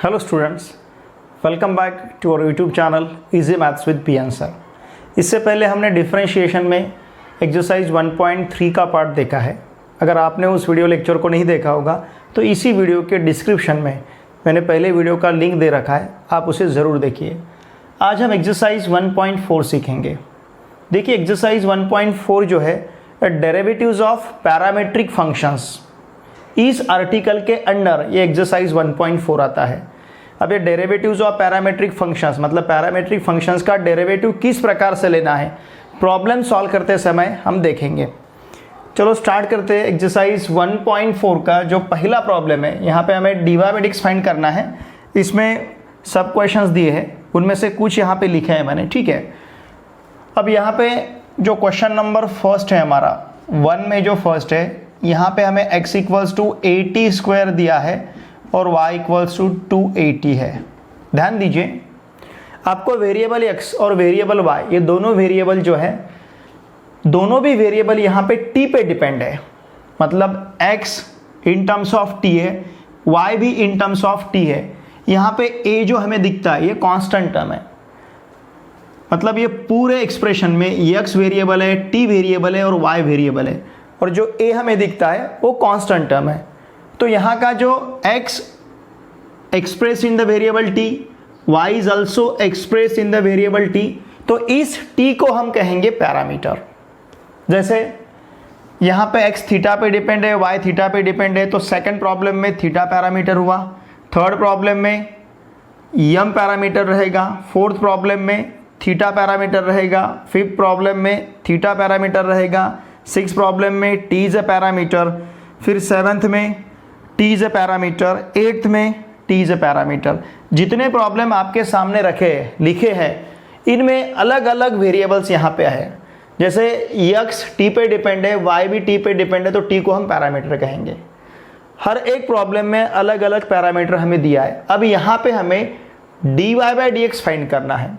Hello students, welcome back to our YouTube channel Easy Maths with PN Sir। इससे पहले हमने differentiation में exercise 1.3 का पार्ट देखा है। अगर आपने उस वीडियो लेक्चर को नहीं देखा होगा तो इसी वीडियो के डिस्क्रिप्शन में मैंने पहले वीडियो का लिंक दे रखा है, आप उसे ज़रूर देखिए। आज हम एक्सरसाइज 1.4 सीखेंगे। देखिए एक्सरसाइज 1.4 जो है डेरिवेटिव्स ऑफ पैरामेट्रिक फंक्शंस, इस आर्टिकल के अंडर ये एक्सरसाइज 1.4 आता है। अब ये डेरिवेटिव्स ऑफ पैरामेट्रिक फंक्शंस मतलब पैरामेट्रिक फंक्शंस का डेरिवेटिव किस प्रकार से लेना है, प्रॉब्लम सॉल्व करते समय हम देखेंगे। चलो स्टार्ट करते हैं। एक्सरसाइज 1.4 का जो पहला प्रॉब्लम है, यहाँ पे हमें डीवाई बाय डिक्स फाइंड करना है। इसमें सब क्वेश्चंस दिए हैं, उनमें से कुछ यहाँ पे लिखे हैं मैंने, ठीक है। अब यहाँ पे जो क्वेश्चन नंबर फर्स्ट है हमारा 1 में जो फर्स्ट है, यहाँ पे हमें x इक्वल्स टू 80 स्क्वायर दिया है और y इक्वल्स टू 280 है। ध्यान दीजिए, आपको वेरिएबल x और वेरिएबल y, ये दोनों वेरिएबल जो है, दोनों भी वेरिएबल यहाँ पे t पे डिपेंड है। मतलब x in terms of t है, y भी इन टर्म्स ऑफ t है। यहाँ पे a जो हमें दिखता है ये कांस्टेंट टर्म है। मतलब ये पूरे एक्सप्रेशन में x वेरिएबल है, t वेरिएबल है और y वेरिएबल है, और जो a हमें दिखता है वो कांस्टेंट टर्म है। तो यहाँ का जो x express in the variable t, y is also express in the variable t, तो इस t को हम कहेंगे पैरामीटर। जैसे यहाँ पे x थीटा पे डिपेंड है, y थीटा पे डिपेंड है, तो सेकंड प्रॉब्लम में थीटा पैरामीटर हुआ, थर्ड प्रॉब्लम में m पैरामीटर रहेगा, फोर्थ प्रॉब्लम में थीटा पैरामीटर रहेगा, फिफ्थ प्रॉब्लम में थीटा पैरामीटर रहेगा, सिक्स प्रॉब्लम में t इज अ पैरामीटर, फिर सेवन्थ में t is a parameter, eighth में t इज अ पैरामीटर। जितने प्रॉब्लम आपके सामने लिखे हैं, इनमें अलग अलग वेरिएबल्स यहाँ पे है। जैसे x t पे डिपेंड है, y भी t पे डिपेंड है, तो t को हम पैरामीटर कहेंगे। हर एक प्रॉब्लम में अलग अलग पैरामीटर हमें दिया है। अब यहाँ पे हमें dy बाय dx फाइंड करना है।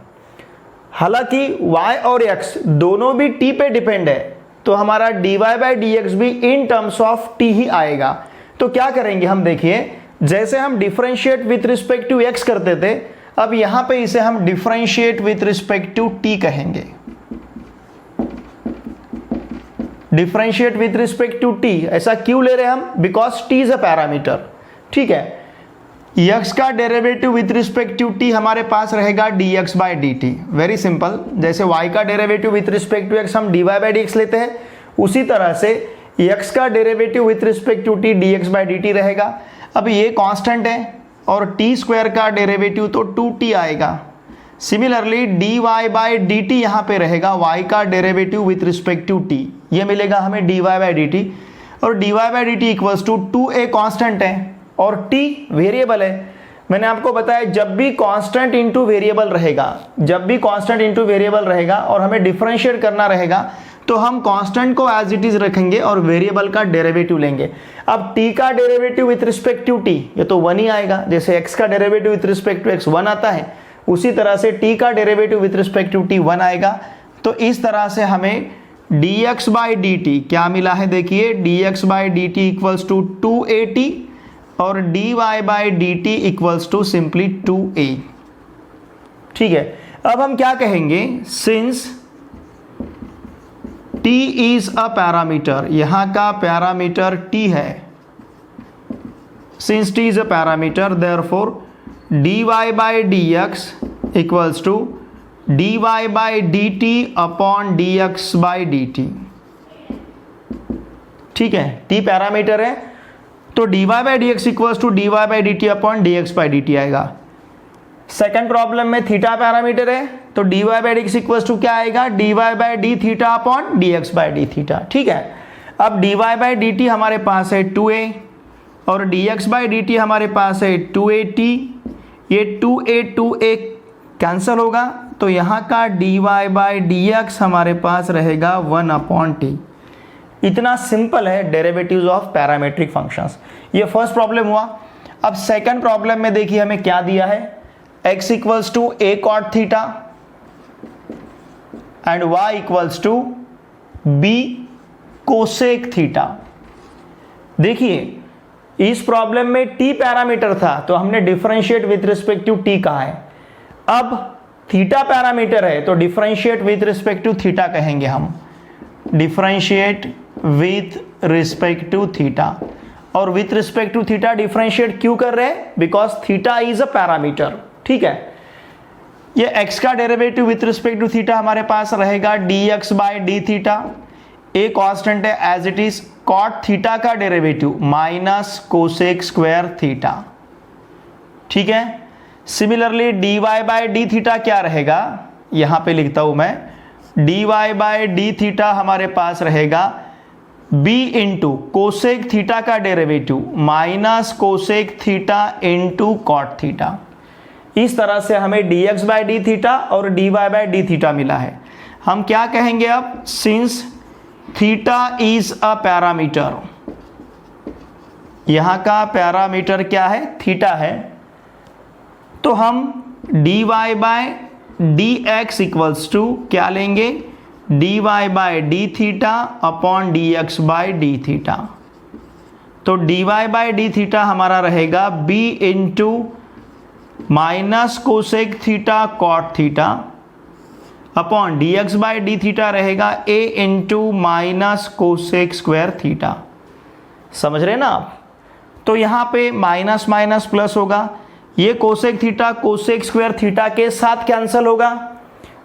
हालांकि y और x दोनों भी t पे डिपेंड है, तो हमारा dy बाय dx भी इन टर्म्स ऑफ t ही आएगा। तो क्या करेंगे हम, देखिए जैसे हम differentiate with respect to x करते थे, अब यहां पे इसे हम differentiate with respect to t कहेंगे। Differentiate with respect to t, ऐसा क्यों ले रहे हैं हम? Because t is a parameter, ठीक है। x का derivative with respect to t हमारे पास रहेगा dx by dt, very simple. जैसे y का derivative with respect to x हम dy बाय dx लेते हैं, उसी तरह से x का derivative with respect to t dx by dt रहेगा। अब ये कांस्टेंट है और t स्क्वायर का डेरिवेटिव तो 2t आएगा। सिमिलरली dy बाय dt यहाँ पे रहेगा y का derivative with respect to t, ये मिलेगा हमें dy बाय dt, और dy by dt equals to 2a constant है और t वेरिएबल है। मैंने आपको बताया जब भी कांस्टेंट इनटू वेरिएबल रहेगा, और हमें डिफरेंशिएट करना रहेगा, तो हम कांस्टेंट को एज इट इज रखेंगे और वेरिएबल का डेरिवेटिव लेंगे। अब t का derivative with respect to t, ये तो 1 ही आएगा। जैसे x का derivative with respect to x 1 आता है, उसी तरह से t का derivative with respect to t 1 आएगा। तो इस तरह से हमें dx बाय dt क्या मिला है, देखिए dx by dt equals to 280 और dy by dt equals to simply 2a, ठीक है। अब हम क्या कहेंगे, since t is a parameter, यहां का पैरामीटर t है, since t is a parameter, therefore dy by dx equals to dy by dt upon dx by dt, ठीक है। t पैरामीटर है तो dy by dx equals to dy by dt upon dx by dt आएगा। Second problem में theta parameter है, तो dy by dx equals to क्या आएगा, dy by d theta upon dx by d theta, ठीक है। अब dy बाय dt हमारे पास है 2a और dx बाय dt हमारे पास है 2at, ये 2a कैंसिल होगा, तो यहाँ का dy बाय dx हमारे पास रहेगा 1 अपॉन t। इतना सिंपल है डेरिवेटिव्स ऑफ पैरामेट्रिक फंक्शंस। ये फर्स्ट प्रॉब्लम हुआ। अब सेकंड प्रॉब्लम में देखिए हमें क्या दिया है, x equals to a cot theta and y equals to b cosec theta. देखिए इस प्रॉब्लम में t पैरामीटर था तो हमने differentiate with respect to t कहा है। अब थीटा पैरामीटर है तो differentiate with respect to theta कहेंगे हम, differentiate with respect to theta. और with respect to theta differentiate क्यों कर रहे हैं? Because theta is a parameter. ठीक है, ये x का derivative with respect to theta हमारे पास रहेगा dx by d theta. A constant है as it is. Cot theta का derivative minus cosec square theta. ठीक है, similarly dy by d theta क्या रहेगा, यहां पे लिखता हूं मैं, dy बाय डी थीटा हमारे पास रहेगा b इंटू कोसेक थीटा का derivative minus cosec theta into cot theta. इस तरह से हमें dx बाय डी थीटा और dy बाय डी थीटा मिला है। हम क्या कहेंगे अब, since theta is a parameter, यहां का पैरामीटर क्या है, थीटा है, तो हम dy by d x equals to क्या लेंगे, dy by d theta upon dx by d theta. तो dy बाय डी थीटा हमारा रहेगा b into minus cosec theta cot theta upon dx by d theta रहेगा a into minus cosec square theta. समझ रहे ना आप? तो यहां पे माइनस माइनस प्लस होगा, ये cosec theta cosec square theta के साथ कैंसिल होगा,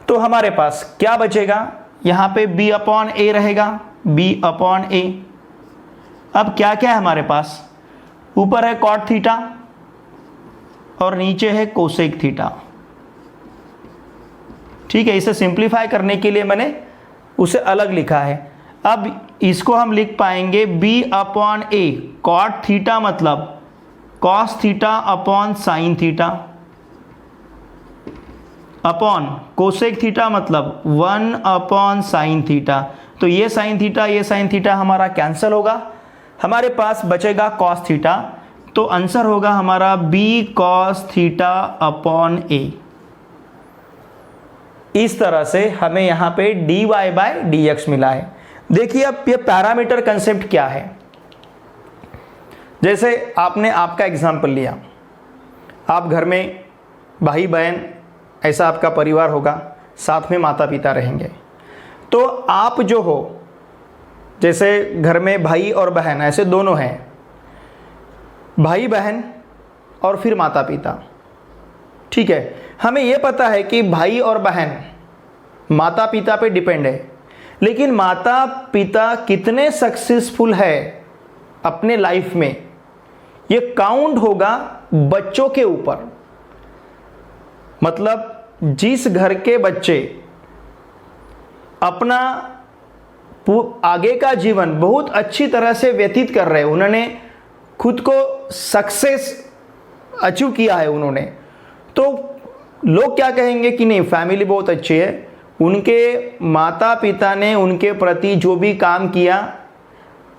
तो हमारे पास क्या बचेगा, यहां पे b अपॉन a रहेगा, b अपॉन a। अब क्या क्या है हमारे पास, ऊपर है कॉट थीटा और नीचे है कोसेक थीटा। ठीक है, इसे सिंप्लीफाई करने के लिए मैंने उसे अलग लिखा है। अब इसको हम लिख पाएंगे b upon a, cot theta मतलब cos theta upon sine theta upon cosec theta मतलब 1 अपॉन साइन थीटा। तो ये साइन थीटा हमारा कैंसिल होगा, हमारे पास बचेगा कॉस थीटा, तो आंसर होगा हमारा b cos theta upon a। इस तरह से हमें यहां पे dy बाय dx मिला है। देखिए अब ये पैरामीटर कंसेप्ट क्या है, जैसे आपने आपका एग्जाम्पल लिया, आप घर में भाई बहन ऐसा आपका परिवार होगा, साथ में माता पिता रहेंगे, तो आप जो हो, जैसे घर में भाई और बहन ऐसे दोनों हैं, भाई बहन और फिर माता पिता। ठीक है, हमें यह पता है कि भाई और बहन माता पिता पे डिपेंड है, लेकिन माता पिता कितने सक्सेसफुल है अपने लाइफ में, ये काउंट होगा बच्चों के ऊपर। मतलब जिस घर के बच्चे अपना आगे का जीवन बहुत अच्छी तरह से व्यतीत कर रहे हैं, उन्होंने खुद को सक्सेस अचीव किया है उन्होंने, तो लोग क्या कहेंगे कि नहीं फैमिली बहुत अच्छी है, उनके माता पिता ने उनके प्रति जो भी काम किया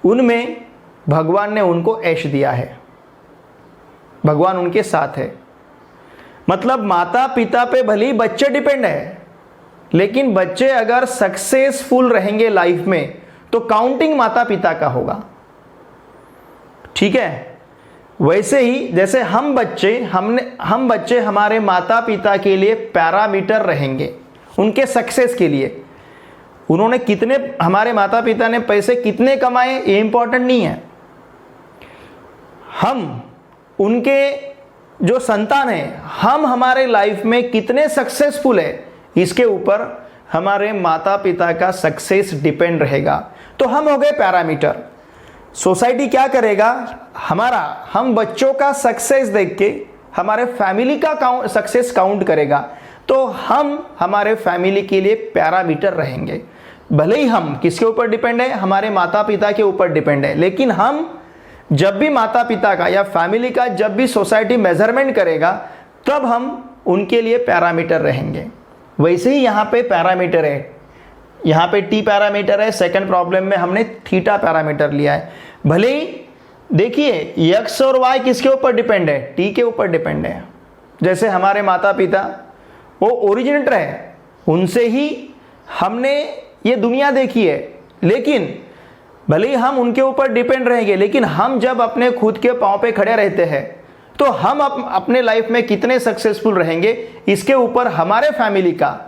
उनमें भगवान ने उनको ऐश दिया है, भगवान उनके साथ है। मतलब माता पिता पे भले ही बच्चे डिपेंड है, लेकिन बच्चे अगर सक्सेसफुल रहेंगे लाइफ में तो काउंटिंग माता पिता का होगा। ठीक है, वैसे ही जैसे हम बच्चे हमारे माता पिता के लिए पैरामीटर रहेंगे, उनके सक्सेस के लिए। उन्होंने कितने, हमारे माता पिता ने पैसे कितने कमाए ये इंपॉर्टेंट नहीं है, हम उनके जो संतान है, हम हमारे लाइफ में कितने सक्सेसफुल है, इसके ऊपर हमारे माता पिता का सक्सेस डिपेंड रहेगा। तो हम हो गए पैरामीटर। सोसाइटी क्या करेगा, हम बच्चों का सक्सेस देख के हमारे फैमिली का सक्सेस काउंट करेगा, तो हम हमारे फैमिली के लिए पैरामीटर रहेंगे। भले ही हम किसके ऊपर डिपेंड है, हमारे माता पिता के ऊपर डिपेंड है, लेकिन हम जब भी माता पिता का या फैमिली का जब भी सोसाइटी मेजरमेंट करेगा, तब हम उनके लिए पैरामीटर रहेंगे। वैसे ही यहाँ पे पैरामीटर है, यहाँ पे टी पैरामीटर है, सेकंड प्रॉब्लम में हमने थीटा पैरामीटर लिया है। भले ही देखिए x और y किसके ऊपर डिपेंड है, टी के ऊपर डिपेंड है। जैसे हमारे माता पिता वो ओरिजिनेटर है, उनसे ही हमने ये दुनिया देखी है, लेकिन भले ही हम उनके ऊपर डिपेंड रहेंगे, लेकिन हम जब अपने खुद के पाँव पे खड़े रहते हैं तो हम अपने लाइफ में कितने सक्सेसफुल रहेंगे इसके ऊपर हमारे फैमिली का,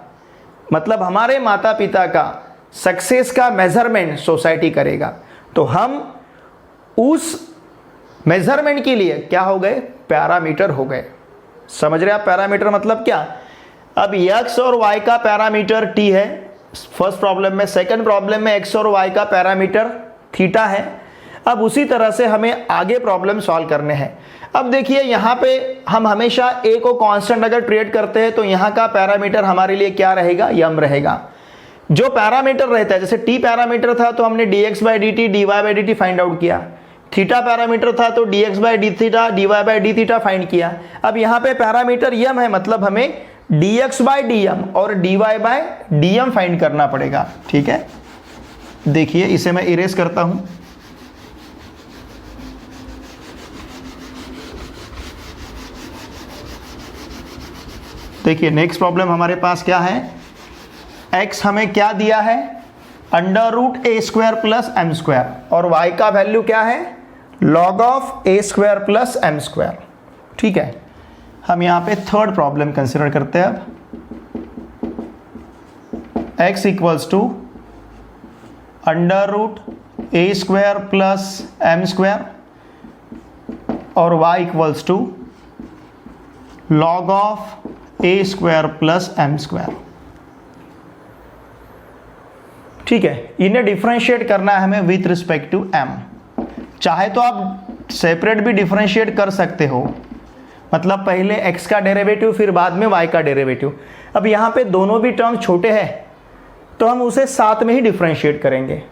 मतलब हमारे माता पिता का सक्सेस का मेजरमेंट सोसाइटी करेगा। तो हम उस मेजरमेंट के लिए क्या हो गए, पैरामीटर हो गए। समझ रहे आप पैरामीटर मतलब क्या? अब x और y का पैरामीटर t है फर्स्ट प्रॉब्लम में, सेकंड प्रॉब्लम में x और y का पैरामीटर थीटा है। अब उसी तरह से हमें आगे प्रॉब्लम सॉल्व करने हैं। अब देखिए यहाँ पे हम हमेशा a को कांस्टेंट अगर ट्रीट करते हैं तो यहाँ का पैरामीटर हमारे लिए क्या रहेगा, यम रहेगा। जो पैरामीटर रहता है, जैसे t पैरामीटर था तो हमने dx by d T dy by d T find out किया, थीटा पैरामीटर था तो dx by d theta dy by d theta find किया। अब यहाँ पे पैरामीटर यम है, मतलब हमें dx बाई डी एम और dy by d m find करना पड़ेगा। ठीक है, देखिए इसे मैं इरेज करता हूं। देखिए नेक्स्ट प्रॉब्लम हमारे पास क्या है, x हमें क्या दिया है, under root a square plus m square, और y का वैल्यू क्या है, log of a square plus m square. ठीक है, हम यहाँ पे थर्ड प्रॉब्लम कंसिडर करते हैं। अब x equals to under root a square plus m square और y equals to log of a square plus m square. ठीक है, इन्हें डिफरेंशिएट करना है हमें विथ रिस्पेक्ट टू m। चाहे तो आप सेपरेट भी डिफरेंशिएट कर सकते हो, मतलब पहले x का डेरिवेटिव फिर बाद में y का डेरिवेटिव। अब यहाँ पे दोनों भी टर्म छोटे हैं तो हम उसे साथ में ही डिफरेंशिएट करेंगे।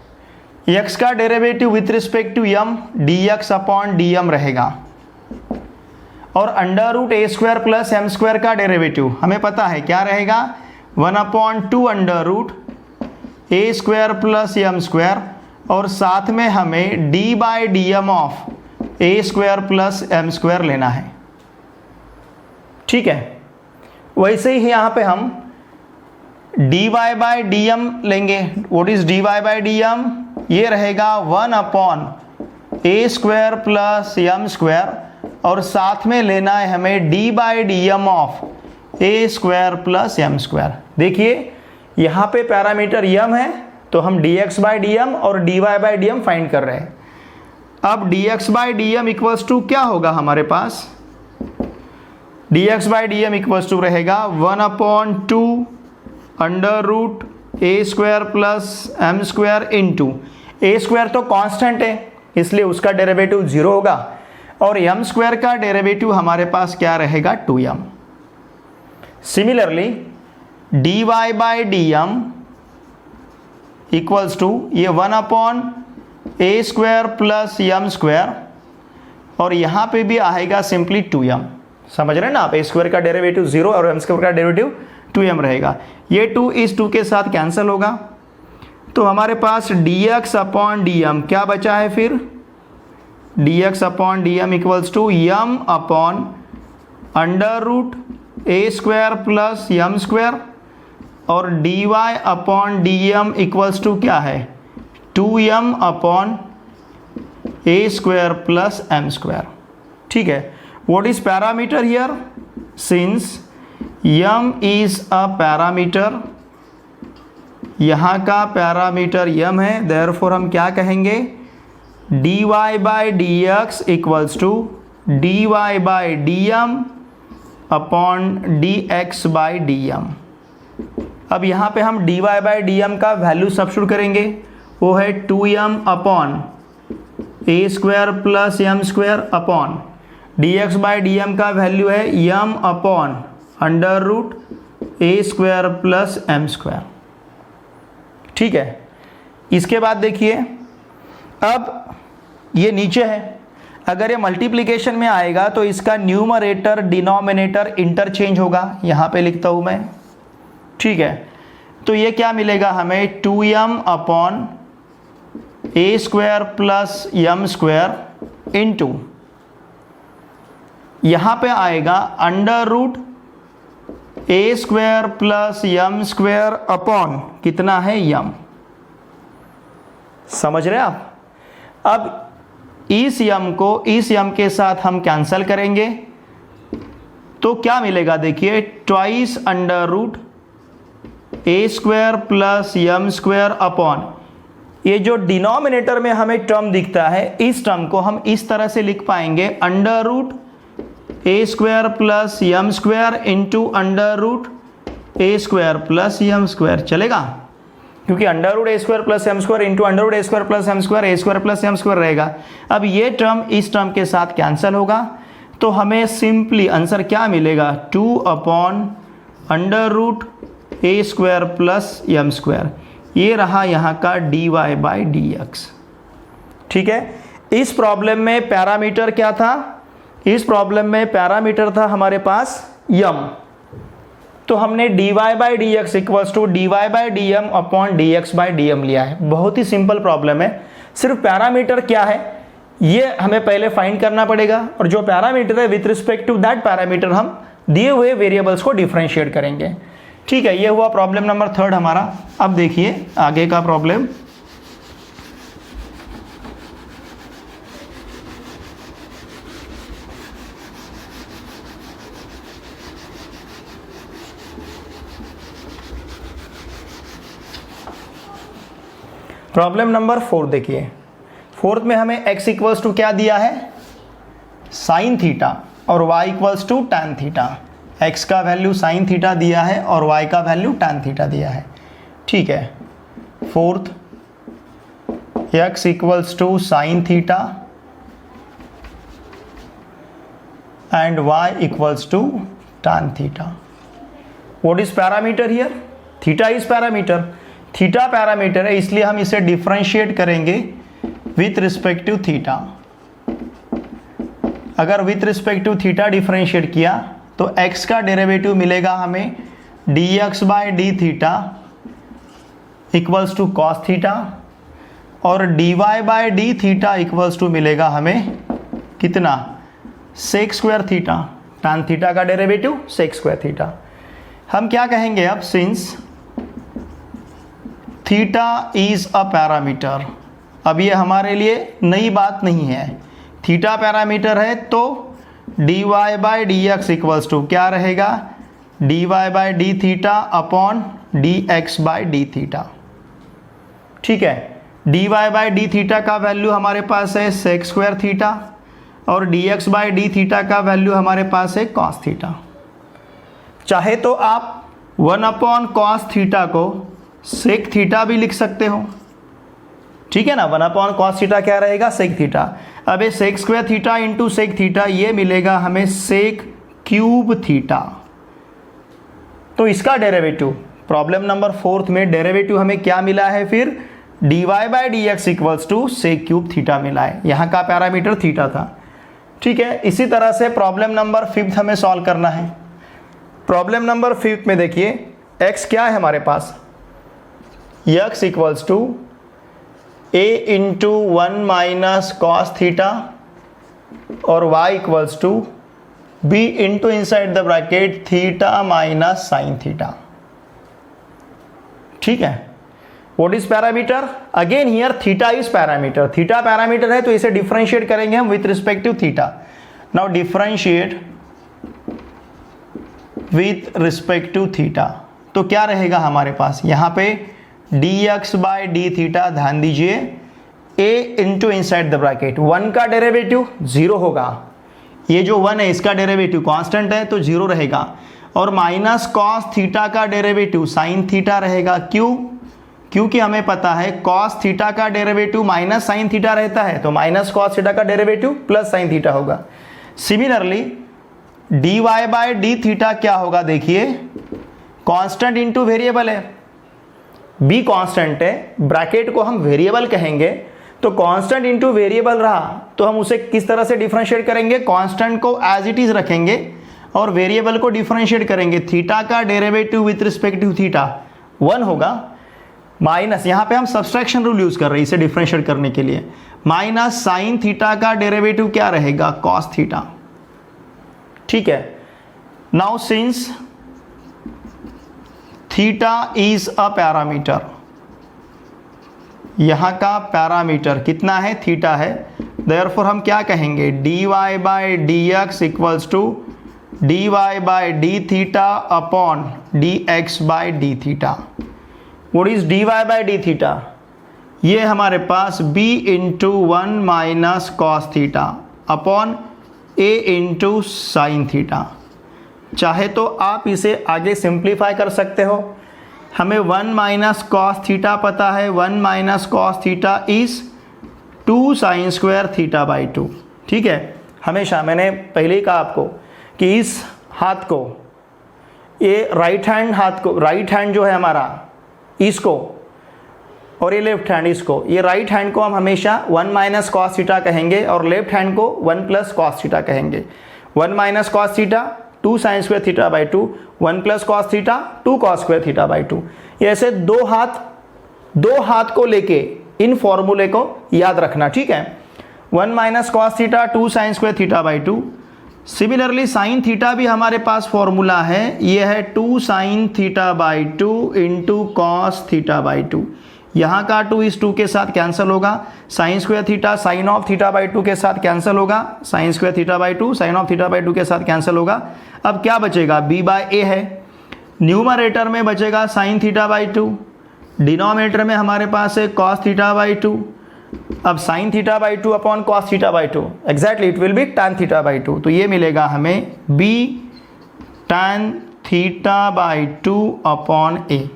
x का derivative with respect to m dx upon dm रहेगा, और under root a square plus m square का डेरिवेटिव हमें पता है क्या रहेगा, 1/2 under root a square plus m square, और साथ में हमें d by d m of a square plus m square लेना है। ठीक है, वैसे ही यहाँ पे हम d y by d m लेंगे। What is d y by d m, ये रहेगा 1/a square plus m square, और साथ में लेना है हमें d by d m of a square plus m square. देखिए यहाँ पे पैरामीटर यम है तो हम dx बाई डी एम और dy by d m find कर रहे हैं। अब dx by d m equals to क्या होगा हमारे पास, dx by d m equals to रहेगा 1/2 under root a square plus m square into a square तो कांस्टेंट है इसलिए उसका डेरिवेटिव 0 होगा, और एम स्क्वायर का डेरिवेटिव हमारे पास क्या रहेगा, 2m। Similarly dy by d m equals to ये 1/a square plus m square, और यहाँ पे भी आएगा सिंपली 2m। समझ रहे हैं ना आप, a स्क्वायर का डेरिवेटिव 0 और m स्क्वायर का डेरिवेटिव 2m रहेगा। ये 2 इस 2 के साथ कैंसिल होगा, तो हमारे पास dx अपॉन dm क्या बचा है फिर, dx upon dm equals to m upon under root a square plus m square, और dy upon dm equals to क्या है, 2m upon a square plus m square. ठीक है, what is parameter here, since m is a parameter, यहाँ का parameter m है, therefore हम क्या कहेंगे, dy by d x equals to dy by d m upon d x by d m. अब यहाँ पे हम dy बाई डी एम का वैल्यू सब्स्टिट्यूट करेंगे, वो है 2m upon a square plus m square upon dx by d m का value है m upon under root a square plus m square. ठीक है, इसके बाद देखिए अब ये नीचे है, अगर ये मल्टीप्लिकेशन में आएगा तो इसका न्यूमरेटर डिनोमिनेटर इंटरचेंज होगा, यहाँ पे लिखता हूँ मैं। ठीक है, तो ये क्या मिलेगा हमें, 2m upon a square plus m square into यहाँ पे आएगा under root a square plus m square upon कितना है m। समझ रहे हैं आप, अब इस यम को इस यम के साथ हम कैंसल करेंगे तो क्या मिलेगा, देखिए twice under root a square plus m square upon, ये जो डिनोमिनेटर में हमें टर्म दिखता है इस टर्म को हम इस तरह से लिख पाएंगे under root a square plus m square into under root a square plus m square. चलेगा, क्योंकि under root a square plus m square into under root a square plus m square, a square plus m square रहेगा। अब ये term इस term के साथ cancel होगा तो हमें सिंपली आंसर क्या मिलेगा, 2 upon under root a square plus m square. ये रहा यहाँ का dy बाई डी एक्स। ठीक है, इस प्रॉब्लम में पैरामीटर क्या था, इस प्रॉब्लम में पैरामीटर था हमारे पास यम, तो हमने dy by d x equals to dy by d m upon d x by d m लिया है। बहुत ही सिंपल प्रॉब्लम है, सिर्फ पैरामीटर क्या है ये हमें पहले फाइंड करना पड़ेगा, और जो पैरामीटर है with respect to that parameter हम दिए हुए वेरिएबल्स को डिफरेंशिएट करेंगे। ठीक है, ये हुआ प्रॉब्लम नंबर 3 हमारा। अब देखिए आगे का प्रॉब्लम। प्रॉब्लम नंबर 4 देखिए, 4th में हमें x इक्वल्स टू क्या दिया है, साइन थीटा, और y equals to tan theta. x का वैल्यू साइन थीटा दिया है और y का वैल्यू टैन थीटा दिया है। ठीक है, 4th x equals to sine theta and y equals to tan theta. What is parameter here, theta is parameter, theta parameter है इसलिए हम इसे डिफरेंशिएट करेंगे विथ रिस्पेक्ट टू थीटा। अगर with respect to theta differentiate किया तो x का derivative मिलेगा हमें dx by d theta equals to cos theta, और dy by d theta equals to मिलेगा हमें कितना, sec square theta, tan theta का डेरिवेटिव सेक स्क्वायर थीटा। हम क्या कहेंगे अब, since theta is a parameter, अब ये हमारे लिए नई बात नहीं है, थीटा पैरामीटर है तो dy by d x equals to क्या रहेगा, dy by d theta upon dx by d theta. ठीक है, dy बाई डी थीटा का वैल्यू हमारे पास है सेक स्क्वायर थीटा, और dx बाई डी थीटा का वैल्यू हमारे पास है कॉस थीटा। चाहे तो आप 1 अपॉन कॉस थीटा को सेक थीटा भी लिख सकते हो। ठीक है ना, 1 अपॉन कॉस थीटा क्या रहेगा, सेक थीटा। अब ये sec square theta into sec theta, ये मिलेगा हमें सेक क्यूब थीटा। तो इसका डेरिवेटिव प्रॉब्लम नंबर 4 में डेरिवेटिव हमें क्या मिला है, फिर dy by d x equals to sec cube theta मिला है, यहाँ का पैरामीटर थीटा था। ठीक है, इसी तरह से प्रॉब्लम नंबर 5 हमें सॉल्व करना है। प्रॉब्लम नंबर 5 में देखिए x क्या है हमारे पास, x equals to a into 1 minus cos theta, और y equals to b into inside the bracket theta minus sine theta. ठीक है, what is parameter, again here theta is parameter, theta parameter है तो इसे डिफरेंशिएट करेंगे हम with respect to theta. Now differentiate with respect to theta, तो क्या रहेगा हमारे पास यहाँ पे dx बाई डी थीटा, ध्यान दीजिए a into inside the bracket, 1 का डेरिवेटिव 0 होगा, ये जो 1 है इसका डेरिवेटिव कांस्टेंट है तो 0 रहेगा, और माइनस कॉस थीटा का डेरिवेटिव साइन थीटा रहेगा। क्यों, क्योंकि हमें पता है कॉस थीटा का डेरिवेटिव माइनस साइन थीटा रहता है, तो माइनस कॉस थीटा का डेरिवेटिव प्लस साइन थीटा होगा। Similarly dy by d theta क्या होगा, देखिए कांस्टेंट इंटू वेरिएबल है, b कांस्टेंट है, ब्रैकेट को हम वेरिएबल कहेंगे, तो कांस्टेंट इंटू वेरिएबल रहा तो हम उसे किस तरह से डिफरेंशिएट करेंगे, कांस्टेंट को एज इट इज रखेंगे और वेरिएबल को डिफरेंशिएट करेंगे। थीटा का derivative with respect to theta 1 होगा, माइनस यहाँ पे हम सब्सट्रैक्शन रूल यूज कर रहे हैं इसे डिफरेंशिएट करने के लिए, माइनस साइन थीटा का डेरिवेटिव क्या रहेगा, कॉस थीटा। ठीक है, now since theta is a parameter, यहाँ का पैरामीटर कितना है, थीटा है। देयरफॉर हम क्या कहेंगे, dy by d x equals to dy by d theta upon dx by d theta. What is dy by d theta, ये हमारे पास b into 1 minus cos theta upon a into sine theta. चाहे तो आप इसे आगे simplify कर सकते हो। हमें 1 माइनस कॉस थीटा पता है, 1 minus cos theta is 2 sign square theta by 2। ठीक है, हमेशा मैंने पहले ही कहा आपको कि इस हाथ को, ये राइट हैंड हाथ को, राइट हैंड जो है हमारा इसको, और ये लेफ्ट हैंड इसको, ये राइट हैंड को हम हमेशा 1 माइनस कॉस थीटा कहेंगे और लेफ्ट हैंड को 1 प्लस कॉस थीटा कहेंगे। 1 minus cos theta 2 sign square theta by 2, 1 plus cos theta 2 cos square theta by 2। ये ऐसे दो हाथ को लेके इन फॉर्मूले को याद रखना। ठीक है, 1 minus cos theta 2 sign square theta by 2। Similarly sine theta भी हमारे पास फॉर्मूला है, ये है 2 sine theta by 2 into cos theta by 2। यहाँ का 2 इस 2 के साथ कैंसिल होगा, sine square theta sine of theta by 2 के साथ कैंसिल होगा, sine square theta by 2 sine of theta by 2 के साथ कैंसिल होगा। अब क्या बचेगा, b बाई ए है। न्यूमरेटर में बचेगा साइन थीटा बाई 2, डिनोमिनेटर में हमारे पास है कॉस थीटा बाई 2। अब sine theta by 2 upon cos theta by 2, exactly it will be tan theta by 2। तो ये मिलेगा हमें b tan theta by 2 upon a।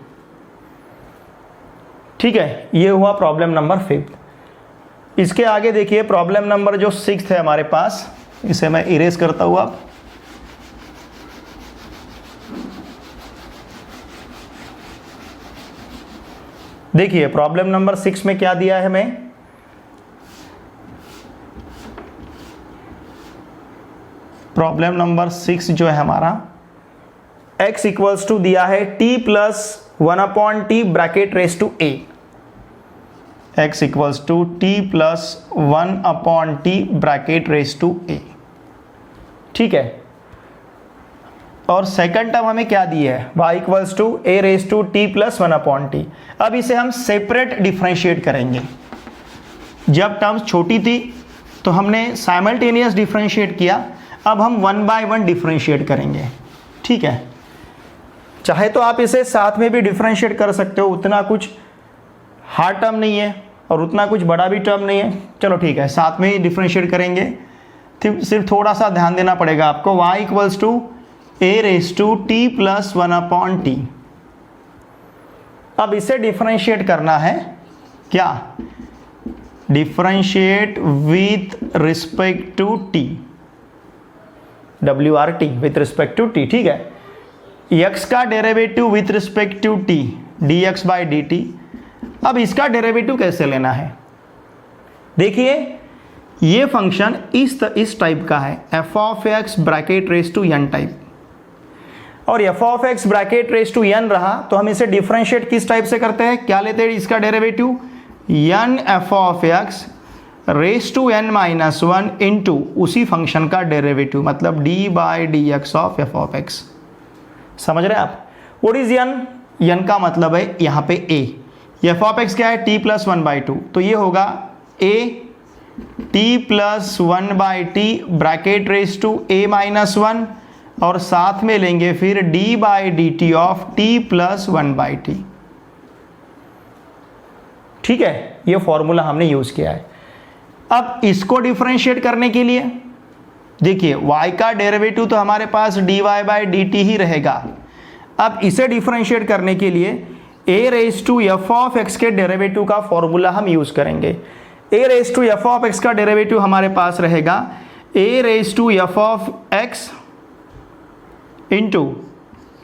ठीक है, ये हुआ प्रॉब्लम नंबर 5। इसके आगे देखिए प्रॉब्लम नंबर जो 6 है हमारे पास, इसे मैं इरेज करता हूँ। आप देखिए प्रॉब्लम नंबर 6 में क्या दिया है हमें, प्रॉब्लम नंबर 6 जो है हमारा x इक्वल्स टू दिया है t plus 1 upon t bracket raise to a। x equals to t plus 1 upon t bracket raise to a। ठीक है, और सेकंड टर्म हमें क्या दी है, y equals to a raise to t plus 1 upon t. अब इसे हम सेपरेट डिफरेंशिएट करेंगे। जब टर्म्स छोटी थी तो हमने साइमल्टेनियस डिफरेंशिएट किया, अब हम 1 बाय 1 डिफरेंशिएट करेंगे। ठीक है, चाहे तो आप इसे साथ में भी डिफरेंशिएट कर सकते हो, उतना कुछ हार्ड टर्म नहीं है और उतना कुछ बड़ा भी टर्म नहीं है। चलो ठीक है, साथ में ही डिफरेंशिएट करेंगे। सिर्फ थोड़ा सा ध्यान देना पड़ेगा आपको, y equals to a raise to t plus 1 upon t. अब इसे डिफरेंशिएट करना है, क्या, differentiate with respect to t, WRT with respect to t। ठीक है, x का derivative with respect to t dx by dt। अब इसका डेरिवेटिव कैसे लेना है, देखिए ये फंक्शन इस टाइप का है, f of x bracket raise to n type, और f of x bracket raise to n रहा तो हम इसे डिफरेंशिएट किस टाइप से करते हैं, क्या लेते हैं इसका derivative, n f of x raise to n minus 1 into उसी फंक्शन का डेरिवेटिव, मतलब d by d x of f of x। समझ रहे हैं आप, व्हाट इज n का मतलब है यहाँ पे a, f ऑफ x क्या है, t प्लस 1 बाई 2, तो ये होगा a t plus 1 by t bracket raise to a minus 1, और साथ में लेंगे फिर d by d t of t plus 1 by t. ठीक है, ये फॉर्मूला हमने यूज किया है। अब इसको डिफरेंशिएट करने के लिए देखिए y का डेरिवेटिव तो हमारे पास dy बाई डी टी ही रहेगा। अब इसे डिफरेंशिएट करने के लिए a raise to f of x के डेरिवेटिव का फॉर्मूला हम यूज करेंगे। a raise to f of x का डेरिवेटिव हमारे पास रहेगा a raise to f of x into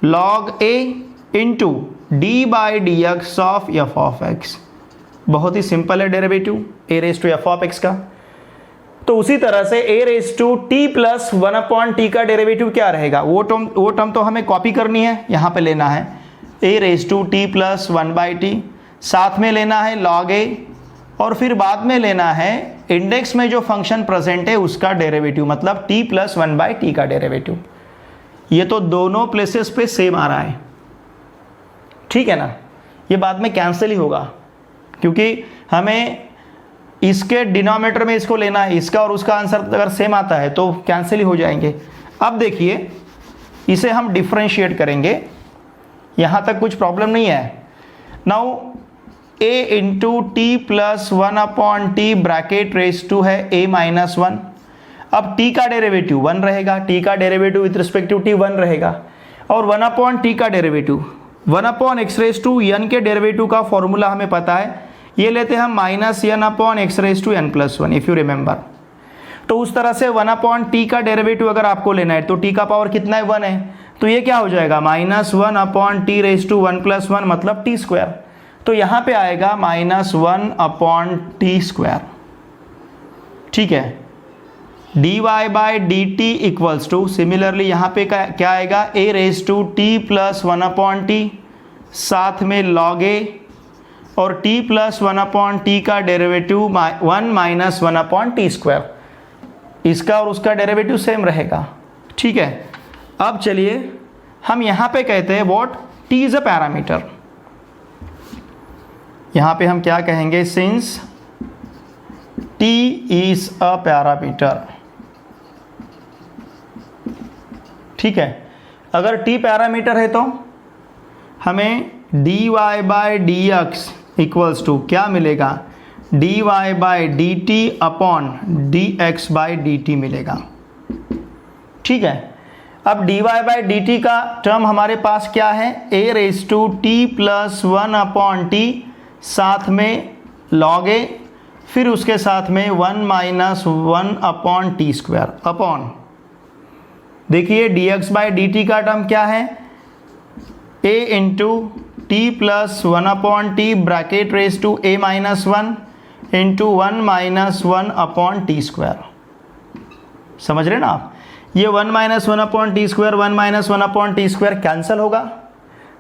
log a into d by d x of f of x. बहुत ही सिंपल है derivative a raise to f of x का। तो उसी तरह से a raise to t plus 1 upon t का derivative क्या रहेगा, वो टर्म तो हमें कॉपी करनी है, यहाँ पे लेना है a raise to t plus 1 by t, साथ में लेना है log a, और फिर बाद में लेना है इंडेक्स में जो फंक्शन प्रेजेंट है उसका डेरिवेटिव, मतलब t प्लस 1 बाई टी का डेरिवेटिव। ये तो दोनों प्लेसेस पे सेम आ रहा है, ठीक है ना, ये बाद में कैंसिल ही होगा, क्योंकि हमें इसके डिनोमिनेटर में इसको लेना है, इसका और उसका आंसर अगर सेम आता है तो कैंसिल ही हो जाएंगे। अब देखिए इसे हम डिफरेंशिएट करेंगे, यहाँ तक कुछ प्रॉब्लम नहीं है। Now a into t plus 1/t bracket raise to है a माइनस 1। अब t का डेरिवेटिव 1 रहेगा, t का derivative with respect to t 1 रहेगा, और 1/t का derivative 1/x raise to n के डेरिवेटिव का फॉर्मूला हमें पता है, ये लेते हैं हम -n/x raise to n plus 1 if you remember. तो उस तरह से 1/t का डेरिवेटिव अगर आपको लेना है तो t का पावर कितना है, 1 है, तो ये क्या हो जाएगा -1/t रेज टू 1 प्लस 1 मतलब t स्क्वायर। तो यहाँ पे आएगा -1/t स्क्वायर, ठीक है। dy by d t equals to, similarly यहाँ पे क्या आएगा, a raise to t plus 1/t साथ में log a, और t प्लस 1/t का डेरिवेटिव 1 माइनस 1/t स्क्वायर, इसका और उसका डेरिवेटिव सेम रहेगा, ठीक है। अब चलिए हम यहाँ पे कहते हैं what t is a parameter. यहाँ पे हम क्या कहेंगे, since t is a parameter, ठीक है। अगर t पैरामीटर है तो हमें dy by d x equals to क्या मिलेगा, dy by d t upon d x by d t मिलेगा, ठीक है। अब dy बाई डी टी का टर्म हमारे पास क्या है, a raise to t plus 1/t साथ में log a, फिर उसके साथ में 1 माइनस 1/t स्क्वायर अपॉन, देखिए dx बाई डी टी का टर्म क्या है, a into t plus 1/t bracket raise to a minus 1 into 1 minus 1/t square. समझ रहे ना आप, ये 1 minus 1/t square 1 minus 1/t square cancel होगा,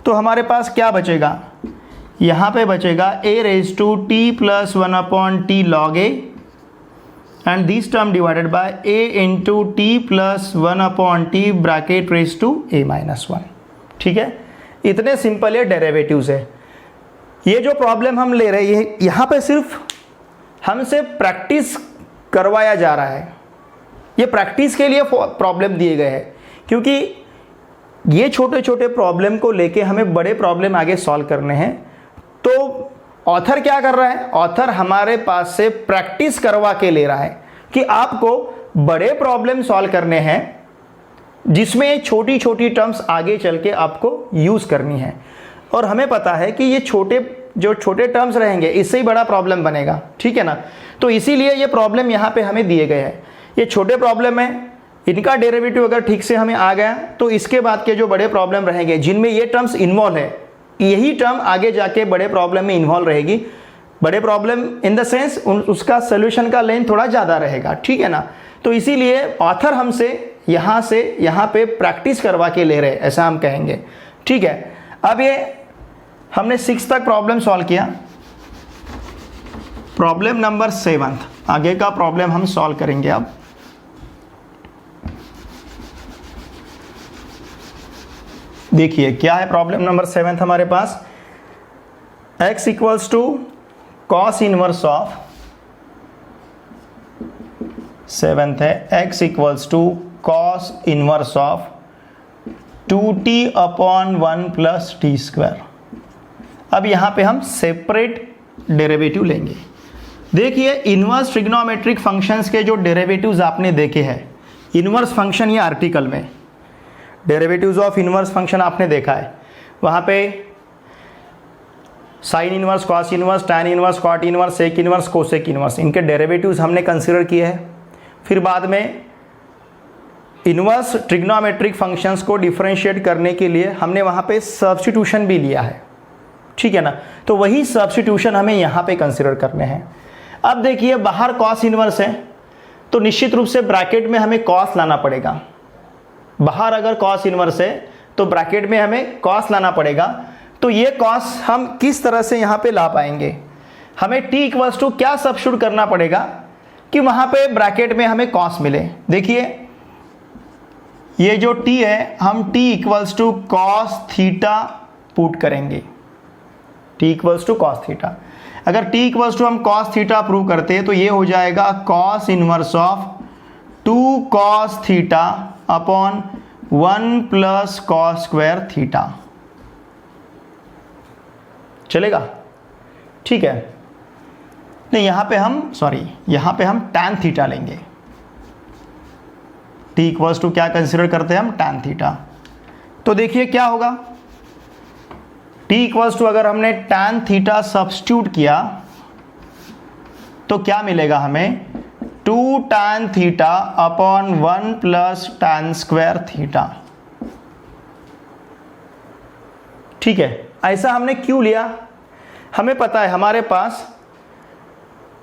तो हमारे पास क्या बचेगा, यहाँ पे बचेगा a raise to t plus 1/t log a and this term divided by a into t plus 1/t bracket raise to a minus 1, ठीक है। इतने सिंपल ये डेरिवेटिव्स है। ये जो प्रॉब्लम हम ले रहे हैं यहाँ पे सिर्फ हमसे प्रैक्टिस करवाया जा रहा है, ये प्रैक्टिस के लिए प्रॉब्लम दिए गए हैं, क्योंकि ये छोटे छोटे प्रॉब्लम को लेके हमें बड़े प्रॉब्लम आगे सॉल्व करने हैं। तो ऑथर क्या कर रहा है, ऑथर हमारे पास से प्रैक्टिस करवा के ले रहा है कि आपको बड़े प्रॉब्लम सॉल्व करने हैं जिसमें छोटी छोटी टर्म्स आगे चल के आपको यूज़ करनी है, और हमें पता है कि ये छोटे टर्म्स रहेंगे इससे ही बड़ा प्रॉब्लम बनेगा, ठीक है ना। तो इसीलिए ये प्रॉब्लम यहाँ पे हमें दिए गए हैं, ये छोटे प्रॉब्लम है, इनका डेरिवेटिव अगर ठीक से हमें आ गया तो इसके बाद के जो बड़े प्रॉब्लम रहेंगे जिनमें ये टर्म्स इन्वॉल्व है, यही टर्म आगे जाके बड़े प्रॉब्लम में इन्वॉल्व रहेगी। बड़े प्रॉब्लम इन द सेंस उसका सोल्यूशन का लेंथ थोड़ा ज़्यादा रहेगा, ठीक है ना। तो इसीलिए ऑथर हमसे यहाँ से यहाँ पे प्रैक्टिस करवा के ले रहे, ऐसा हम कहेंगे, ठीक है। अब ये हमने 6 तक प्रॉब्लम सॉल्व किया, प्रॉब्लम नंबर 7 आगे का प्रॉब्लम हम सॉल्व करेंगे। अब देखिए क्या है प्रॉब्लम नंबर 7 हमारे पास, x equals to cos inverse of, 7th है x equals to cos inverse of 2t upon 1 plus t square. अब यहाँ पे हम सेपरेट डेरिवेटिव लेंगे। देखिए इनवर्स ट्रिग्नोमेट्रिक फंक्शंस के जो डेरिवेटिव्स आपने देखे हैं, इनवर्स फंक्शन ये आर्टिकल में डेरिवेटिव्स ऑफ इनवर्स फंक्शन आपने देखा है, वहाँ पे sine inverse, cos inverse, tan inverse, cot inverse, sec inverse, cosec inverse, इनके डेरिवेटिव्स हमने कंसिडर किए हैं। फिर बाद में इनवर्स ट्रिग्नोमेट्रिक फंक्शंस को डिफरेंशिएट करने के लिए हमने वहाँ पे सब्स्टिट्यूशन भी लिया है, ठीक है ना। तो वही सब्स्टिट्यूशन हमें यहाँ पे कंसिडर करने हैं। अब देखिए बाहर कॉस इनवर्स है तो निश्चित रूप से ब्रैकेट में हमें कॉस लाना पड़ेगा। बाहर अगर कॉस इनवर्स है तो ब्रैकेट में हमें कॉस लाना पड़ेगा। तो ये कॉस हम किस तरह से यहाँ पे ला पाएंगे, हमें t इक्वल्स टू क्या सब्स्टिट्यूट करना पड़ेगा कि वहाँ पे ब्रैकेट में हमें कॉस मिले। देखिए ये जो t है हम t equals to cos theta put करेंगे, t equals to cos theta, अगर t इक्वल्स टू हम cos थीटा प्रूव करते हैं तो ये हो जाएगा cos inverse of 2 cos theta upon 1 plus cos square theta. चलेगा? ठीक है। नहीं, यहां पे हम tan थीटा लेंगे। t इक्वल्स टू क्या कंसिडर करते हैं हम? tan theta. तो देखिए क्या होगा, t इक्वल्स टू अगर हमने tan थीटा सब्स्टिट्यूट किया तो क्या मिलेगा हमें? 2 tan theta upon 1 plus tan square theta. ठीक है, ऐसा हमने क्यों लिया? हमें पता है हमारे पास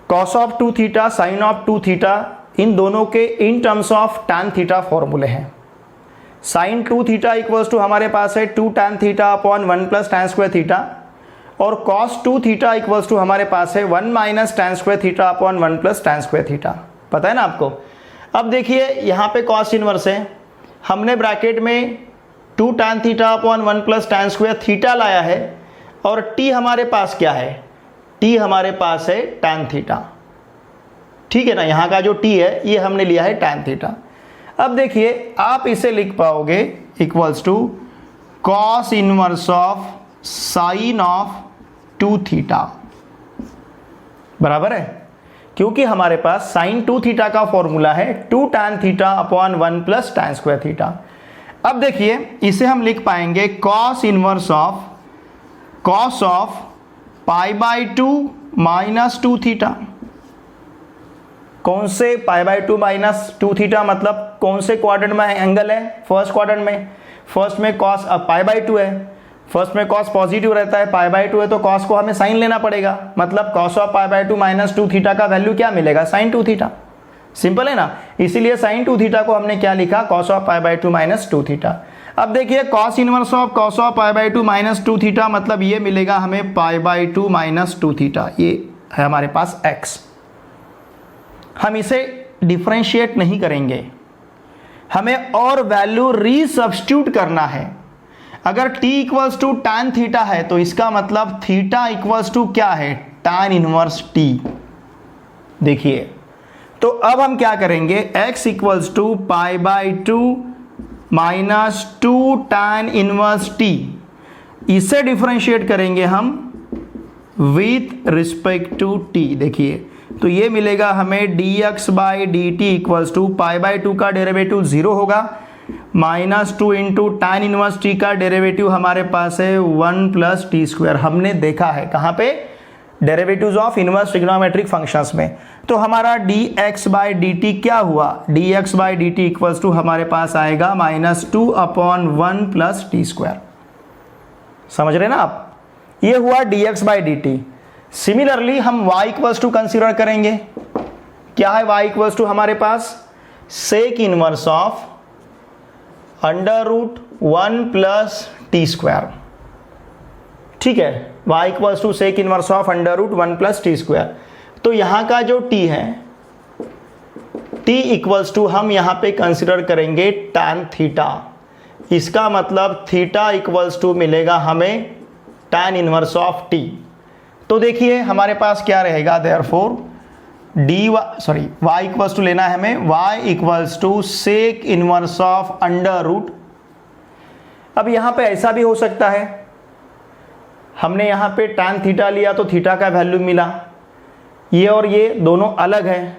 cos of 2 theta sine of 2 theta इन दोनों के in terms of tan theta फॉर्मूले हैं। साइन 2 थीटा इक्वल्स टू हमारे पास है 2 tan theta upon 1 plus tan square theta, और cos 2 थीटा इक्वल्स टू हमारे पास है 1 minus tan square theta upon 1 plus tan square theta. पता है ना आपको? अब देखिए यहाँ पे cos इनवर्स है, हमने ब्रैकेट में 2 tan theta upon 1 plus tan square theta लाया है, और t हमारे पास क्या है? t हमारे पास है tan थीटा। ठीक है ना, यहाँ का जो t है ये हमने लिया है tan थीटा। अब देखिए आप इसे लिख पाओगे equals to cos inverse of sine of 2 theta, बराबर है, क्योंकि हमारे पास साइन 2 थीटा का फॉर्मूला है 2 tan theta upon 1 plus tan square theta. अब देखिए इसे हम लिख पाएंगे cos inverse of pi by 2 minus 2 theta. कौन से पाई बाई 2 माइनस 2 थीटा, मतलब कौन से क्वाड्रेंट में एंगल है? फर्स्ट क्वाड्रेंट में। फर्स्ट में cos पाई बाई 2 है, फर्स्ट में cos पॉजिटिव रहता है, पाई बाई 2 है तो cos को हमें साइन लेना पड़ेगा, मतलब cos of pi by 2 minus 2 theta का वैल्यू क्या मिलेगा? Sign 2 theta. सिंपल है ना, इसीलिए साइन 2 थीटा को हमने क्या लिखा? cos of pi by 2 minus 2 theta. अब देखिए cos inverse of cos of pi by 2 minus 2 theta, मतलब ये मिलेगा हमें पाई बाई 2 माइनस 2 थीटा। ये है हमारे पास x। हम इसे डिफरेंशिएट नहीं करेंगे, हमें और वैल्यू रीसब्स्टिट्यूट करना है। अगर t equals to tan theta है तो इसका मतलब थीटा इक्वल्स टू क्या है? tan inverse t। देखिए तो अब हम क्या करेंगे? x equals to pi by 2 minus 2 tan inverse t, इसे डिफरेंशिएट करेंगे हम विथ रिस्पेक्ट टू t। देखिए तो ये मिलेगा हमें dx by d t equals to pi by 2 का डेरिवेटिव 0 होगा, minus 2 into tan inverse t का डेरिवेटिव हमारे पास है 1 प्लस टी स्क्वायर। हमने देखा है कहाँ पे? Derivatives of inverse trigonometric functions में। तो हमारा dx बाई डी टी क्या हुआ? dx by d t equals to हमारे पास आएगा minus 2 upon 1 plus t square. समझ रहे ना आप? ये हुआ dx by d t. Similarly हम y इक्वल्स टू कंसिडर करेंगे। क्या है y इक्वल्स टू हमारे पास? Sec inverse of under root 1 plus t square. ठीक है, y equals to sec inverse of under root 1 plus t square. तो यहाँ का जो t है, t इक्वल्स टू हम यहाँ पे कंसिडर करेंगे tan थीटा। इसका मतलब थीटा इक्वल्स टू मिलेगा हमें tan इनवर्स ऑफ t। तो देखिए हमारे पास क्या रहेगा? देयरफॉर y इक्वल्स टू लेना है हमें, y equals to sec inverse of under root. अब यहाँ पे ऐसा भी हो सकता है, हमने यहाँ पे tan थीटा लिया तो थीटा का वैल्यू मिला, ये और ये दोनों अलग है,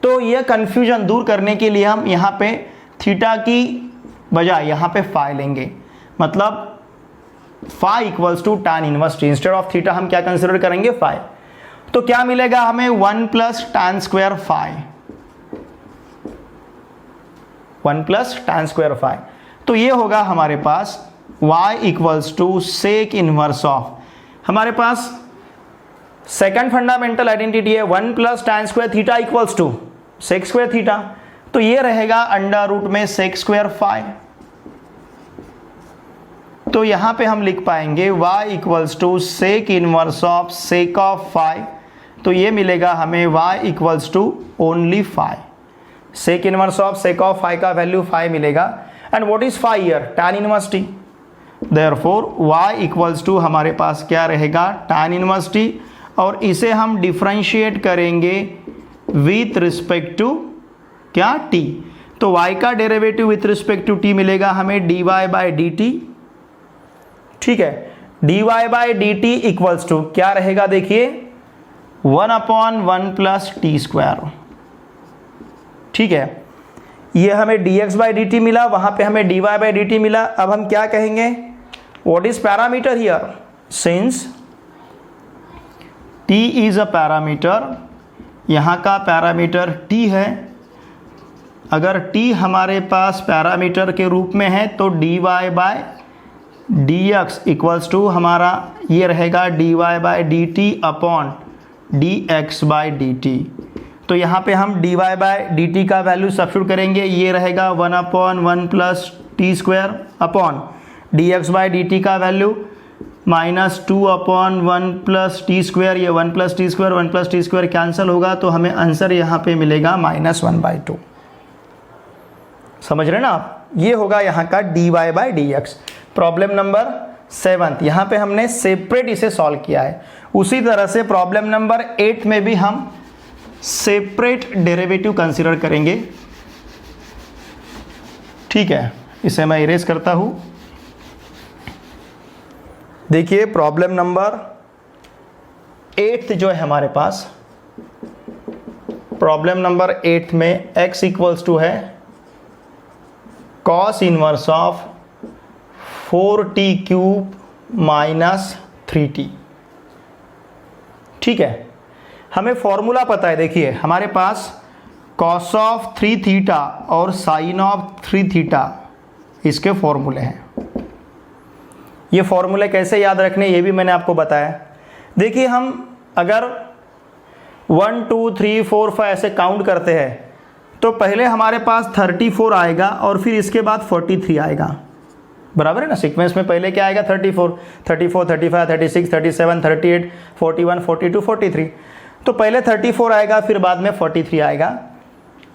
तो ये कन्फ्यूजन दूर करने के लिए हम यहाँ पे थीटा की बजाय यहाँ पे फाई लेंगे, मतलब phi equals to tan inverse t। Instead of theta हम क्या कंसिडर करेंगे? फाई। तो क्या मिलेगा हमें? 1 plus tan square phi, 1 plus tan square phi. तो ये होगा हमारे पास y equals to sec inverse of, हमारे पास सेकंड फंडामेंटल आइडेंटिटी है 1 plus tan square theta equals to sec square theta. तो ये रहेगा अंडर रूट में सेक स्क्वायर फाई। तो यहाँ पे हम लिख पाएंगे y equals to sec inverse of sec of phi. तो ये मिलेगा हमें y equals to only phi. Sec inverse of sec of phi का वैल्यू फाई मिलेगा। And what is phi here? tan inverse t। Therefore y equals to हमारे पास क्या रहेगा? tan इनवर्स t और इसे हम डिफरेंशिएट करेंगे विथ रिस्पेक्ट टू क्या, t। तो y का derivative with respect to t मिलेगा हमें dy बाई डी टी। ठीक है, dy by d t equals to क्या रहेगा, देखिए 1/1 प्लस टी स्क्वायर। ठीक है, ये हमें dx बाई डी टी मिला, वहां पे हमें dy बाई डी टी मिला। अब हम क्या कहेंगे, what is parameter here, since t is a parameter, यहाँ का पैरामीटर t है। अगर t हमारे पास पैरामीटर के रूप में है तो dy by dx equals to हमारा ये रहेगा dy by d t upon dx by d t. तो यहाँ पे हम dy बाय डी टी का वैल्यू सब्स्टिट्यूट करेंगे, ये रहेगा 1/1 plus t square upon dx by d t का वैल्यू -2/1 प्लस टी स्क्वायर। ये 1 plus t square 1 plus t square cancel होगा, तो हमें आंसर यहाँ पे मिलेगा -1/2। समझ रहे ना आप, ये होगा यहाँ का dy by d x. Problem number 7 यहाँ पे हमने सेपरेट इसे सॉल्व किया है। उसी तरह से प्रॉब्लम नंबर 8 में भी हम सेपरेट डेरिवेटिव कंसीडर करेंगे। ठीक है, इसे मैं इरेज करता हूं। देखिए प्रॉब्लम नंबर 8 जो है हमारे पास, प्रॉब्लम नंबर 8 में x इक्वल्स टू है cos inverse of 4t cube minus 3t। ठीक है, हमें फॉर्मूला पता है, देखिए हमारे पास cos ऑफ 3 थीटा और sin ऑफ 3 थीटा इसके फॉर्मूले हैं। ये फॉर्मूले कैसे याद रखने ये भी मैंने आपको बताया। देखिए हम अगर 1 2 3 4 5 ऐसे काउंट करते हैं तो पहले हमारे पास 34 आएगा और फिर इसके बाद 43 आएगा, बराबर है ना। सीक्वेंस में पहले क्या आएगा, 34 34 35 36 37 38 41 42 43। तो पहले 34 आएगा फिर बाद में 43 आएगा।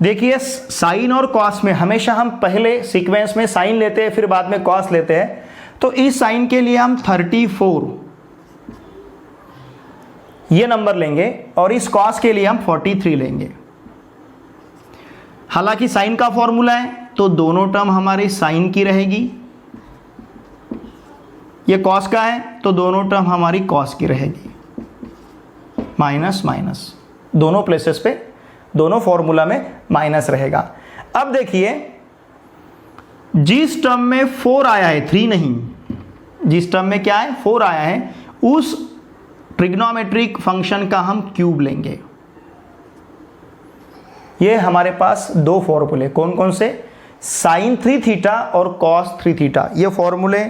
देखिए साइन और कॉस में हमेशा हम पहले सीक्वेंस में साइन लेते हैं फिर बाद में कॉस लेते हैं। तो इस साइन के लिए हम 34 ये नंबर लेंगे और इस कॉस के लिए हम 43 लेंगे। हालांकि साइन का फॉर्मूला है तो दोनों टर्म हमारी साइन की रहेगी, ये कॉस का है तो दोनों टर्म हमारी कॉस की रहेगी। माइनस माइनस दोनों प्लेसेस पे, दोनों फॉर्मूला में माइनस रहेगा। अब देखिए जिस टर्म में 4 आया है 3 नहीं, जिस टर्म में क्या है 4 आया है, उस ट्रिग्नोमेट्रिक फंक्शन का हम क्यूब लेंगे। ये हमारे पास दो फॉर्मूले कौन कौन से, साइन 3 थीटा और कॉस 3 थीटा। ये फॉर्मूले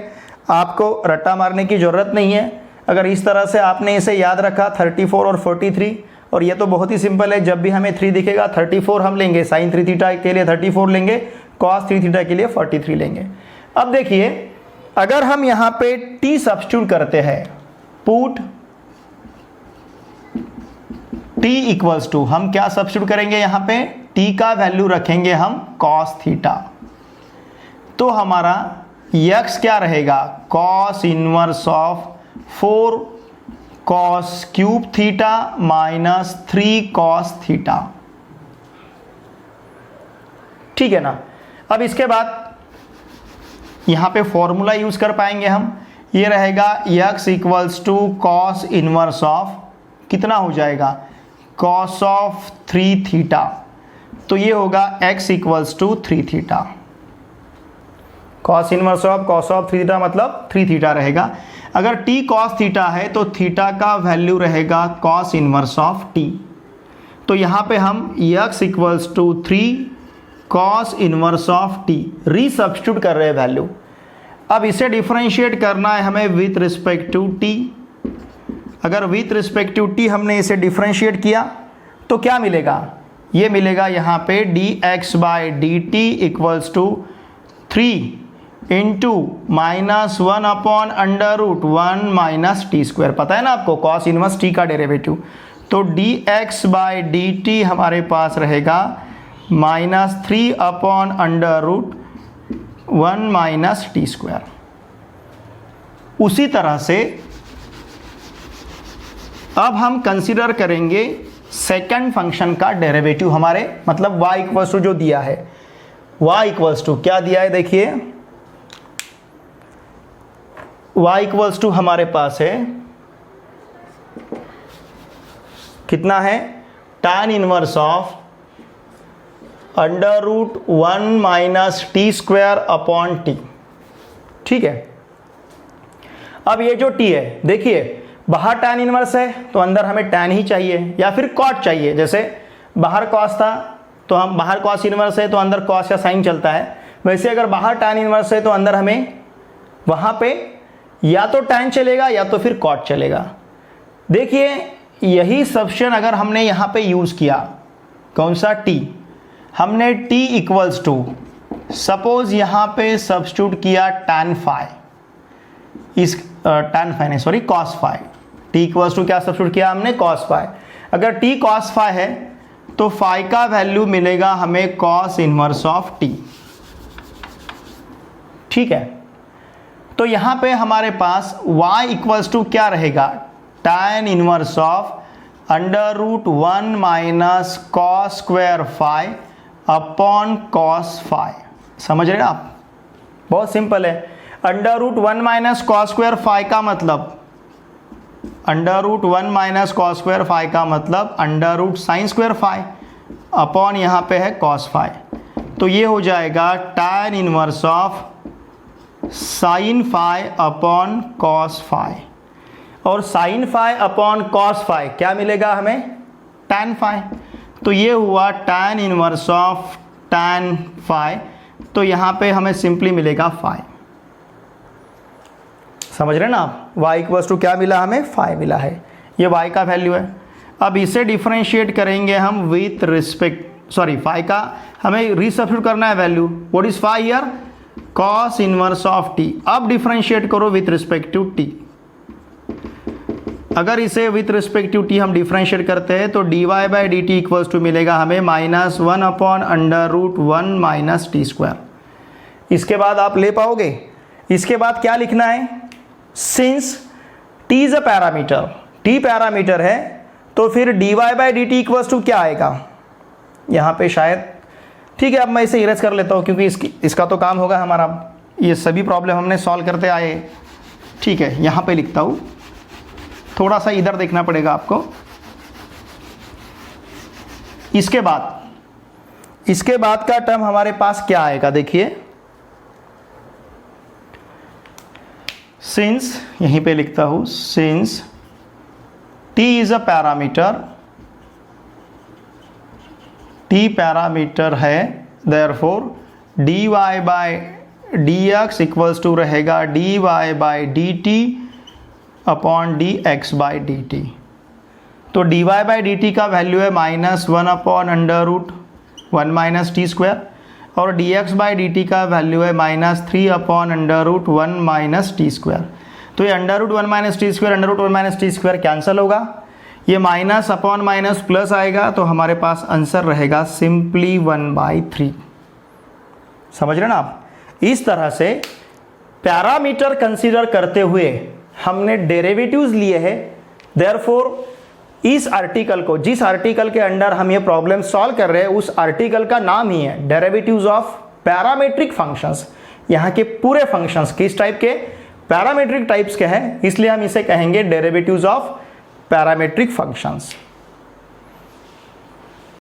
आपको रट्टा मारने की ज़रूरत नहीं है। अगर इस तरह से आपने इसे याद रखा 34 और 43, और ये तो बहुत ही सिंपल है, जब भी हमें 3 दिखेगा 34 हम लेंगे, साइन 3 थीटा के लिए 34 लेंगे, कॉस 3 थीटा के लिए 43 लेंगे। अब देखिए अगर हम यहाँ पे t सब्स्टिट्यूट करते हैं, पुट t इक्वल्स टू, हम क्या सब्स्टिट्यूट करेंगे यहाँ पे, t का वैल्यू रखेंगे हम cos थीटा। तो हमारा x क्या रहेगा, cos inverse of 4 cos cube theta minus 3 cos theta. ठीक है ना। अब इसके बाद यहाँ पे फॉर्मूला यूज कर पाएंगे हम, ये रहेगा x equals to cos inverse of कितना हो जाएगा, cos ऑफ 3 थीटा। तो ये होगा x equals to 3 theta. cos inverse of cos of 3 theta मतलब 3 थीटा रहेगा। अगर t cos थीटा है तो थीटा का वैल्यू रहेगा cos इनवर्स ऑफ t। तो यहाँ पे हम x equals to 3 cos inverse of t resubstitute कर रहे हैं वैल्यू। अब इसे डिफरेंशिएट करना है हमें विथ रिस्पेक्ट टू t। अगर विथ रिस्पेक्ट टू t हमने इसे डिफरेंशिएट किया तो क्या मिलेगा, ये मिलेगा यहाँ पे dx by d t equals to 3 into -1 upon √1 minus t square. पता है ना आपको कॉस इनवर्स t का डेरिवेटिव। तो dx बाई डी टी हमारे पास रहेगा -3 अपॉन √1 माइनस टी स्क्वायर। उसी तरह से अब हम कंसीडर करेंगे सेकंड फंक्शन का डेरिवेटिव, हमारे मतलब y इक्वल्स टू जो दिया है, y इक्वल्स टू क्या दिया है देखिए, y इक्वल्स टू हमारे पास है कितना है, tan inverse of √1 minus t square upon T. ठीक है, अब ये जो t है देखिए, बाहर tan इनवर्स है तो अंदर हमें tan ही चाहिए या फिर cot चाहिए। जैसे बाहर cos था तो हम बाहर cos इनवर्स है तो अंदर cos या sin चलता है, वैसे अगर बाहर tan इनवर्स है तो अंदर हमें वहाँ पे या तो tan चलेगा या तो फिर cot चलेगा। देखिए यही सब्स्टिट्यूशन अगर हमने यहाँ पे यूज़ किया, कौन सा t, हमने t इक्वल्स टू सपोज यहाँ पे सब्स्टिट्यूट किया tan phi, इस tan phi नहीं sorry cos phi, t equals to क्या सब्स्टिट्यूट किया हमने, cos phi। अगर t cos phi है तो phi का वैल्यू मिलेगा हमें cos इनवर्स ऑफ t। ठीक है, तो यहाँ पे हमारे पास y इक्वल्स टू क्या रहेगा, tan inverse of √1 minus cos square phi upon cos phi। समझ रहे हैं आप, बहुत सिंपल है। √1 माइनस cos स्क्वायर phi का मतलब √1 माइनस cos स्क्वायर phi का मतलब √sin स्क्वायर phi अपॉन यहाँ पे है cos phi, तो ये हो जाएगा tan inverse of sin phi upon cos phi, और sin phi upon cos phi क्या मिलेगा हमें, tan phi, तो ये हुआ tan inverse of tan phi, तो यहाँ पे हमें सिंपली मिलेगा phi। समझ रहे हैं ना आप, y इक्वल्स टू क्या मिला हमें, phi मिला है, ये y का वैल्यू है। अब इसे डिफरेंशिएट करेंगे हम विथ रिस्पेक्ट, सॉरी phi का हमें रीसब्स्टिट्यूट करना है value, what is phi here, cos inverse of t। अब डिफरेंशिएट करो विथ रिस्पेक्ट टू t, अगर इसे विथ रिस्पेक्ट टू t हम डिफरेंशिएट करते हैं तो dy by d t equals to मिलेगा हमें -1 अपॉन √1 माइनस टी स्क्वायर। इसके बाद आप ले पाओगे, इसके बाद क्या लिखना है, since t is a parameter, t parameter है तो फिर dy by d t equals to क्या आएगा यहाँ पे शायद, ठीक है अब मैं इसे इरेज कर लेता हूँ क्योंकि इसका तो काम होगा हमारा, ये सभी प्रॉब्लम हमने सॉल्व करते आए। ठीक है, यहाँ पे लिखता हूँ, थोड़ा सा इधर देखना पड़ेगा आपको। इसके बाद का टर्म हमारे पास क्या आएगा देखिए, सिंस, यहीं पे लिखता हूं, since t is a parameter, t parameter है, therefore dy by dx equals to रहेगा dy by dt upon dx by dt। तो dy बाई dt का वैल्यू है -1 अपॉन √1 माइनस टी स्क्वायर, और dx बाई dt का value है -3 upon √1 minus t square. तो ये √1 minus t square √1 minus t square cancel होगा, ये माइनस अपॉन माइनस प्लस आएगा, तो हमारे पास आंसर रहेगा सिंपली 1/3। समझ रहे ना आप, इस तरह से पैरामीटर कंसीडर करते हुए हमने डेरिवेटिव्स लिए हैं। देयरफॉर इस आर्टिकल को, जिस आर्टिकल के अंडर हम ये प्रॉब्लम सॉल्व कर रहे हैं, उस आर्टिकल का नाम ही है डेरिवेटिव्स ऑफ पैरामेट्रिक फंक्शंस। यहाँ के पूरे फंक्शंस किस टाइप के, पैरामेट्रिक टाइप्स के हैं, इसलिए हम इसे कहेंगे डेरिवेटिव्स ऑफ पैरामेट्रिक फंक्शंस।